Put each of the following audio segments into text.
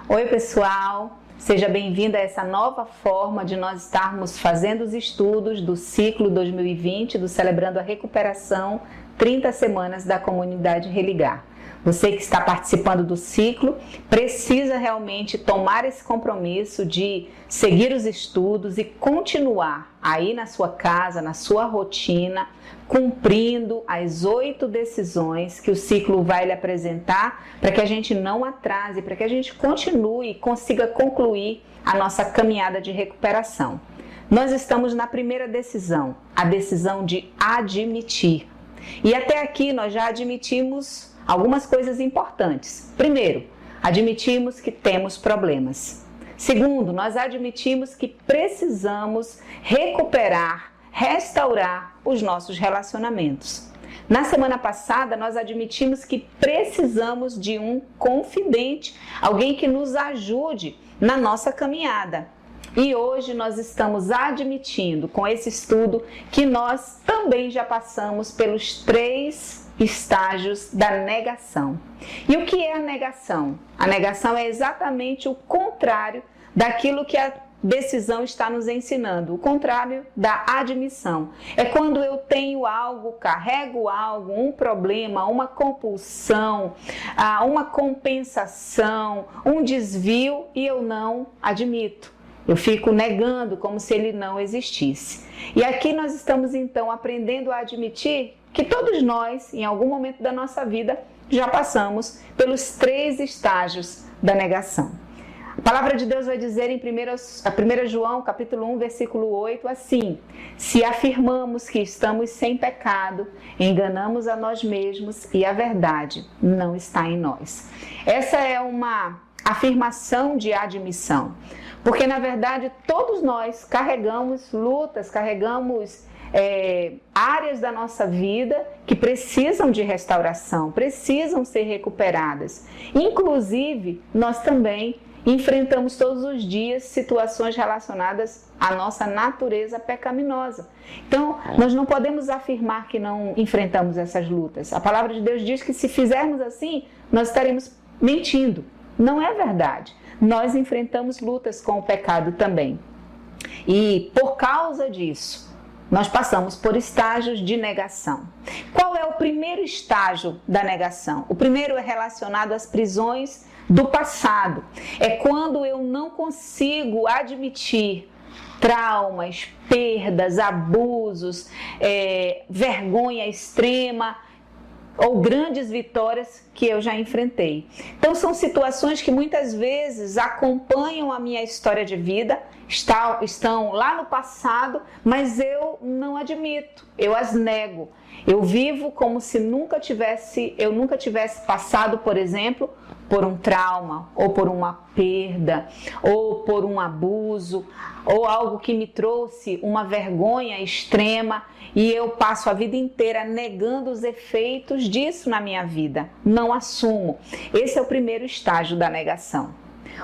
Oi pessoal, seja bem-vindo a essa nova forma de nós estarmos fazendo os estudos do ciclo 2020 do Celebrando a Recuperação 30 Semanas da Comunidade Religar. Você que está participando do ciclo precisa realmente tomar esse compromisso de seguir os estudos e continuar aí na sua casa, na sua rotina, cumprindo as 8 decisões que o ciclo vai lhe apresentar para que a gente não atrase, para que a gente continue e consiga concluir a nossa caminhada de recuperação. Nós estamos na primeira decisão, a decisão de admitir. E até aqui nós já admitimos algumas coisas importantes. Primeiro, admitimos que temos problemas. Segundo, nós admitimos que precisamos recuperar, restaurar os nossos relacionamentos. Na semana passada, nós admitimos que precisamos de um confidente, alguém que nos ajude na nossa caminhada. E hoje nós estamos admitindo, com esse estudo, que nós também já passamos pelos 3 estágios da negação. E o que é a negação? A negação é exatamente o contrário daquilo que a decisão está nos ensinando, o contrário da admissão. É quando eu tenho algo, carrego algo, um problema, uma compulsão, uma compensação, um desvio e eu não admito. Eu fico negando como se ele não existisse. E aqui nós estamos então aprendendo a admitir que todos nós, em algum momento da nossa vida, já passamos pelos 3 estágios da negação. A palavra de Deus vai dizer em 1 João, capítulo 1, versículo 8, assim: se afirmamos que estamos sem pecado, enganamos a nós mesmos e a verdade não está em nós. Essa é uma afirmação de admissão, porque na verdade todos nós carregamos lutas, carregamos áreas da nossa vida que precisam de restauração, precisam ser recuperadas. Inclusive, nós também enfrentamos todos os dias situações relacionadas à nossa natureza pecaminosa. Então, nós não podemos afirmar que não enfrentamos essas lutas. A palavra de Deus diz que se fizermos assim, nós estaremos mentindo. Não é verdade. Nós enfrentamos lutas com o pecado também. E por causa disso, nós passamos por estágios de negação. Qual é o primeiro estágio da negação? O primeiro é relacionado às prisões do passado. É quando eu não consigo admitir traumas, perdas, abusos, vergonha extrema ou grandes vitórias que eu já enfrentei. Então são situações que muitas vezes acompanham a minha história de vida, estão lá no passado, mas eu não admito, eu as nego. Eu vivo como se eu nunca tivesse passado, por exemplo, por um trauma, ou por uma perda, ou por um abuso, ou algo que me trouxe uma vergonha extrema, e eu passo a vida inteira negando os efeitos disso na minha vida. Não assumo. Esse é o primeiro estágio da negação.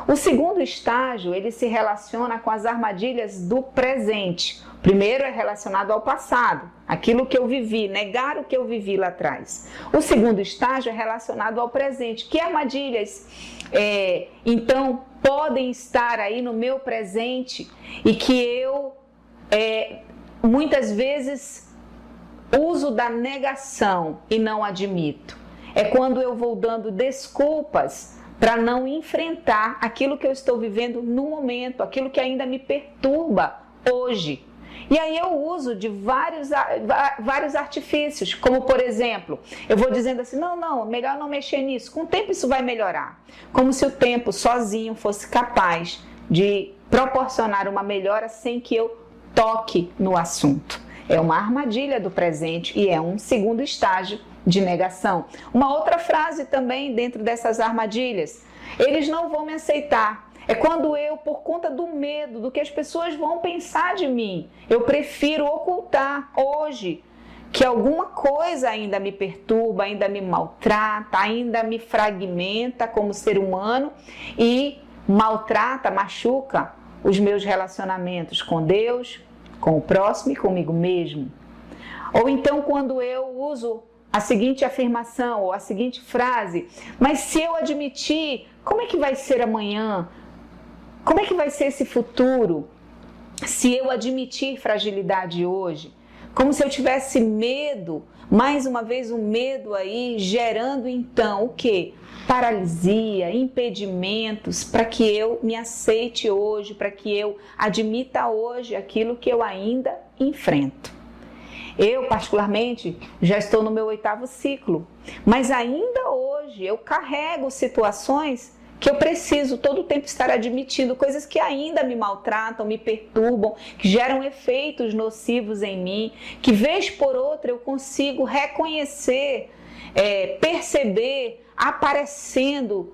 O segundo estágio, ele se relaciona com as armadilhas do presente. O primeiro é relacionado ao passado, aquilo que eu vivi, negar o que eu vivi lá atrás. O segundo estágio é relacionado ao presente. Que armadilhas, então, podem estar aí no meu presente e que eu, muitas vezes, uso da negação e não admito? É quando eu vou dando desculpas para não enfrentar aquilo que eu estou vivendo no momento, aquilo que ainda me perturba hoje. E aí eu uso de vários artifícios, como por exemplo, eu vou dizendo assim, não, melhor não mexer nisso, com o tempo isso vai melhorar. Como se o tempo sozinho fosse capaz de proporcionar uma melhora sem que eu toque no assunto. É uma armadilha do presente e é um segundo estágio de negação. Uma outra frase também dentro dessas armadilhas: eles não vão me aceitar. É quando eu, por conta do medo, do que as pessoas vão pensar de mim, eu prefiro ocultar hoje que alguma coisa ainda me perturba, ainda me maltrata, ainda me fragmenta como ser humano e maltrata, machuca os meus relacionamentos com Deus, com o próximo e comigo mesmo. Ou então quando eu uso a seguinte afirmação ou a seguinte frase: mas se eu admitir, como é que vai ser amanhã? Como é que vai ser esse futuro? Se eu admitir fragilidade hoje, como se eu tivesse medo, mais uma vez o medo aí, gerando então o quê? Paralisia, impedimentos para que eu me aceite hoje, para que eu admita hoje aquilo que eu ainda enfrento. Eu, particularmente, já estou no meu 8º ciclo, mas ainda hoje eu carrego situações que eu preciso todo o tempo estar admitindo, coisas que ainda me maltratam, me perturbam, que geram efeitos nocivos em mim, que vez por outra eu consigo reconhecer, perceber, aparecendo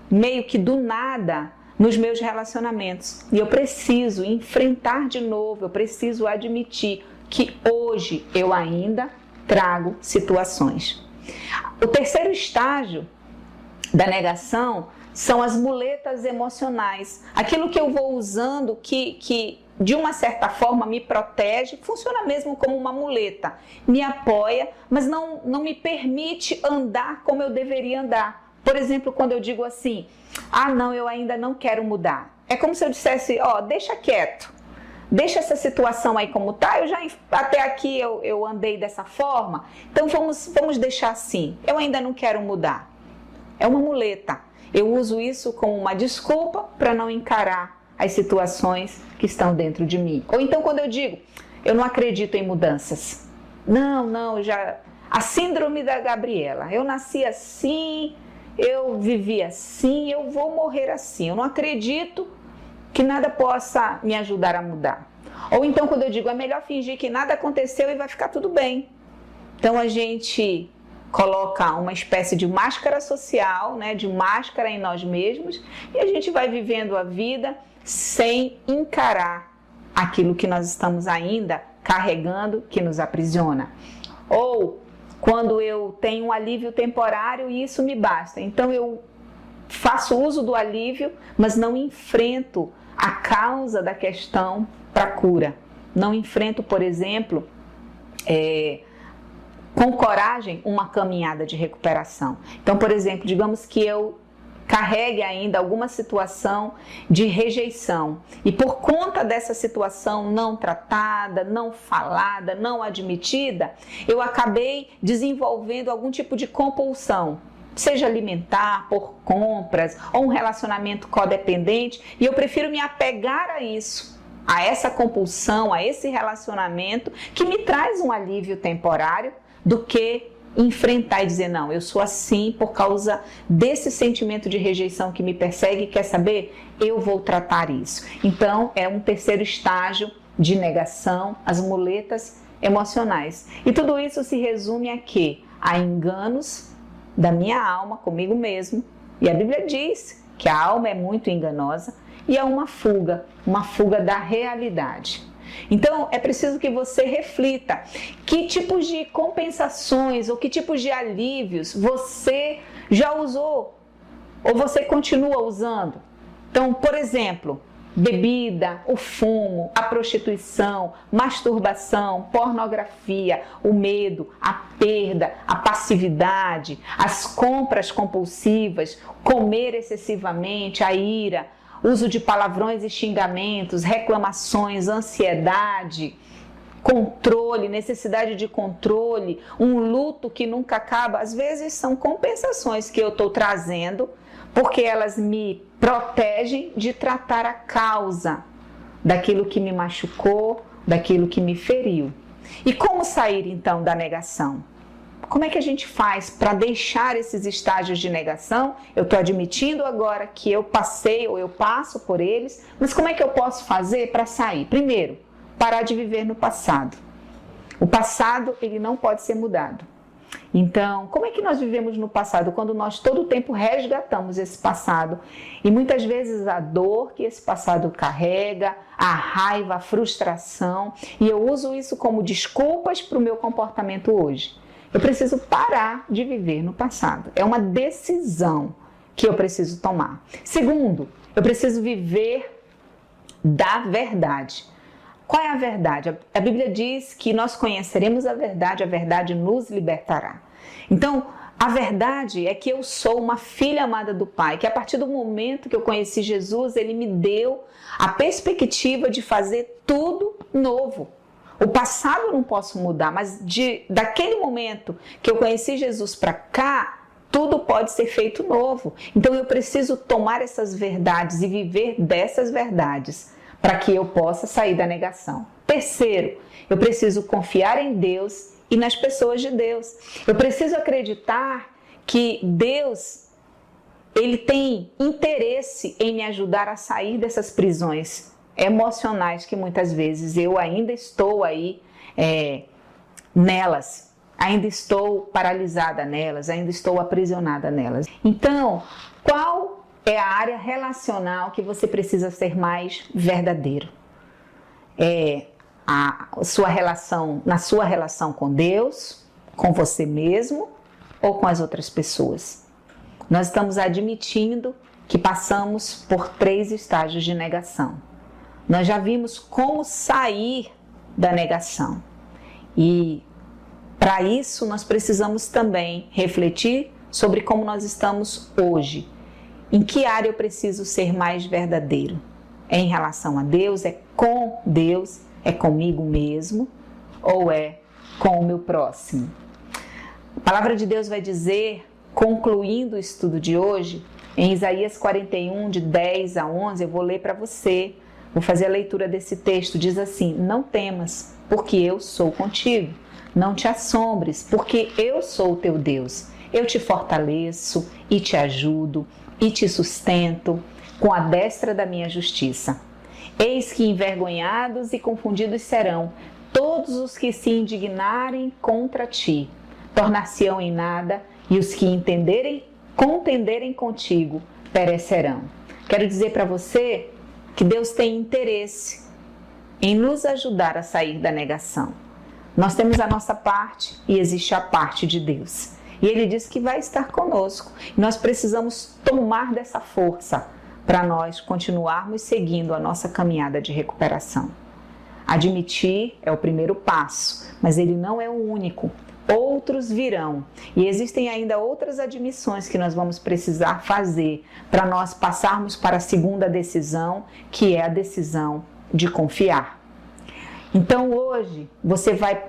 meio que do nada nos meus relacionamentos. E eu preciso enfrentar de novo, eu preciso admitir que hoje eu ainda trago situações. O terceiro estágio da negação são as muletas emocionais, aquilo que eu vou usando que de uma certa forma me protege, funciona mesmo como uma muleta, me apoia, mas não me permite andar como eu deveria andar. Por exemplo, quando eu digo assim: ah não, eu ainda não quero mudar. É como se eu dissesse: ó, deixa quieto, deixa essa situação aí como tá, até aqui eu andei dessa forma, então vamos deixar assim, eu ainda não quero mudar. É uma muleta. Eu uso isso como uma desculpa para não encarar as situações que estão dentro de mim. Ou então quando eu digo: eu não acredito em mudanças. A síndrome da Gabriela. Eu nasci assim, eu vivi assim, eu vou morrer assim. Eu não acredito que nada possa me ajudar a mudar. Ou então quando eu digo: é melhor fingir que nada aconteceu e vai ficar tudo bem. Então a gente coloca uma espécie de máscara social, né, de máscara em nós mesmos, e a gente vai vivendo a vida sem encarar aquilo que nós estamos ainda carregando, que nos aprisiona. Ou quando eu tenho um alívio temporário e isso me basta, então eu faço uso do alívio, mas não enfrento a causa da questão para cura. Não enfrento, por exemplo, com coragem, uma caminhada de recuperação. Então, por exemplo, digamos que eu carregue ainda alguma situação de rejeição e por conta dessa situação não tratada, não falada, não admitida, eu acabei desenvolvendo algum tipo de compulsão, seja alimentar, por compras ou um relacionamento codependente, e eu prefiro me apegar a isso, a essa compulsão, a esse relacionamento que me traz um alívio temporário, do que enfrentar e dizer: não, eu sou assim por causa desse sentimento de rejeição que me persegue, quer saber? Eu vou tratar isso. Então, é um terceiro estágio de negação, as muletas emocionais. E tudo isso se resume a quê? A enganos da minha alma comigo mesmo. E a Bíblia diz que a alma é muito enganosa e é uma fuga da realidade. Então, é preciso que você reflita que tipos de compensações ou que tipos de alívios você já usou ou você continua usando. Então, por exemplo, bebida, o fumo, a prostituição, masturbação, pornografia, o medo, a perda, a passividade, as compras compulsivas, comer excessivamente, a ira, uso de palavrões e xingamentos, reclamações, ansiedade, controle, necessidade de controle, um luto que nunca acaba. Às vezes são compensações que eu estou trazendo porque elas me protegem de tratar a causa daquilo que me machucou, daquilo que me feriu. E como sair então da negação? Como é que a gente faz para deixar esses estágios de negação? Eu estou admitindo agora que eu passei ou eu passo por eles, mas como é que eu posso fazer para sair? Primeiro, parar de viver no passado. O passado, ele não pode ser mudado. Então, como é que nós vivemos no passado? Quando nós todo o tempo resgatamos esse passado e muitas vezes a dor que esse passado carrega, a raiva, a frustração, e eu uso isso como desculpas para o meu comportamento hoje. Eu preciso parar de viver no passado. É uma decisão que eu preciso tomar. Segundo, eu preciso viver da verdade. qual é a verdade? A Bíblia diz que nós conheceremos a verdade nos libertará. Então, a verdade é que eu sou uma filha amada do Pai, que a partir do momento que eu conheci Jesus, Ele me deu a perspectiva de fazer tudo novo. O passado eu não posso mudar, mas daquele momento que eu conheci Jesus para cá, tudo pode ser feito novo. Então eu preciso tomar essas verdades e viver dessas verdades para que eu possa sair da negação. Terceiro, eu preciso confiar em Deus e nas pessoas de Deus. Eu preciso acreditar que Deus, Ele tem interesse em me ajudar a sair dessas prisões emocionais que muitas vezes eu ainda estou aí nelas, ainda estou paralisada nelas, ainda estou aprisionada nelas. Então, qual é a área relacional que você precisa ser mais verdadeiro? Na sua relação com Deus, com você mesmo ou com as outras pessoas? Nós estamos admitindo que passamos por 3 estágios de negação. Nós já vimos como sair da negação. E para isso nós precisamos também refletir sobre como nós estamos hoje. Em que área eu preciso ser mais verdadeiro? É em relação a Deus? É com Deus? É comigo mesmo? Ou é com o meu próximo? A palavra de Deus vai dizer, concluindo o estudo de hoje, em Isaías 41, de 10 a 11, eu vou ler para você. Vou fazer a leitura desse texto. Diz assim: não temas, porque eu sou contigo. Não te assombres, porque eu sou o teu Deus. Eu te fortaleço e te ajudo e te sustento com a destra da minha justiça. Eis que envergonhados e confundidos serão todos os que se indignarem contra ti. Tornar-se-ão em nada, e os que contenderem contigo perecerão. Quero dizer para você que Deus tem interesse em nos ajudar a sair da negação. Nós temos a nossa parte e existe a parte de Deus. E Ele diz que vai estar conosco. Nós precisamos tomar dessa força para nós continuarmos seguindo a nossa caminhada de recuperação. Admitir é o primeiro passo, mas ele não é o único. Outros virão e existem ainda outras admissões que nós vamos precisar fazer para nós passarmos para a segunda decisão, que é a decisão de confiar. Então hoje você vai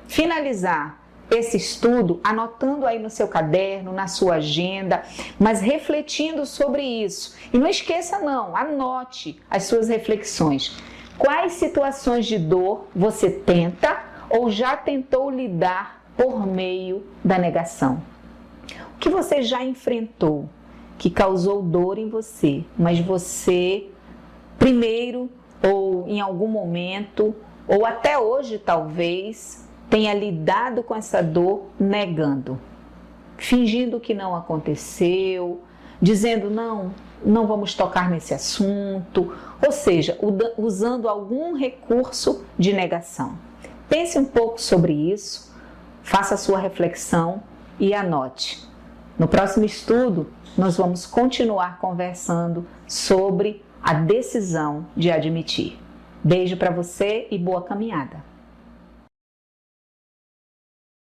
finalizar esse estudo anotando aí no seu caderno, na sua agenda, mas refletindo sobre isso. E não esqueça não, anote as suas reflexões. Quais situações de dor você tenta ou já tentou lidar por meio da negação? O que você já enfrentou que causou dor em você, mas você primeiro ou em algum momento ou até hoje talvez tenha lidado com essa dor negando, fingindo que não aconteceu, dizendo não vamos tocar nesse assunto, ou seja, usando algum recurso de negação. Pense um pouco sobre isso. Faça a sua reflexão e anote. No próximo estudo, nós vamos continuar conversando sobre a decisão de admitir. Beijo para você e boa caminhada.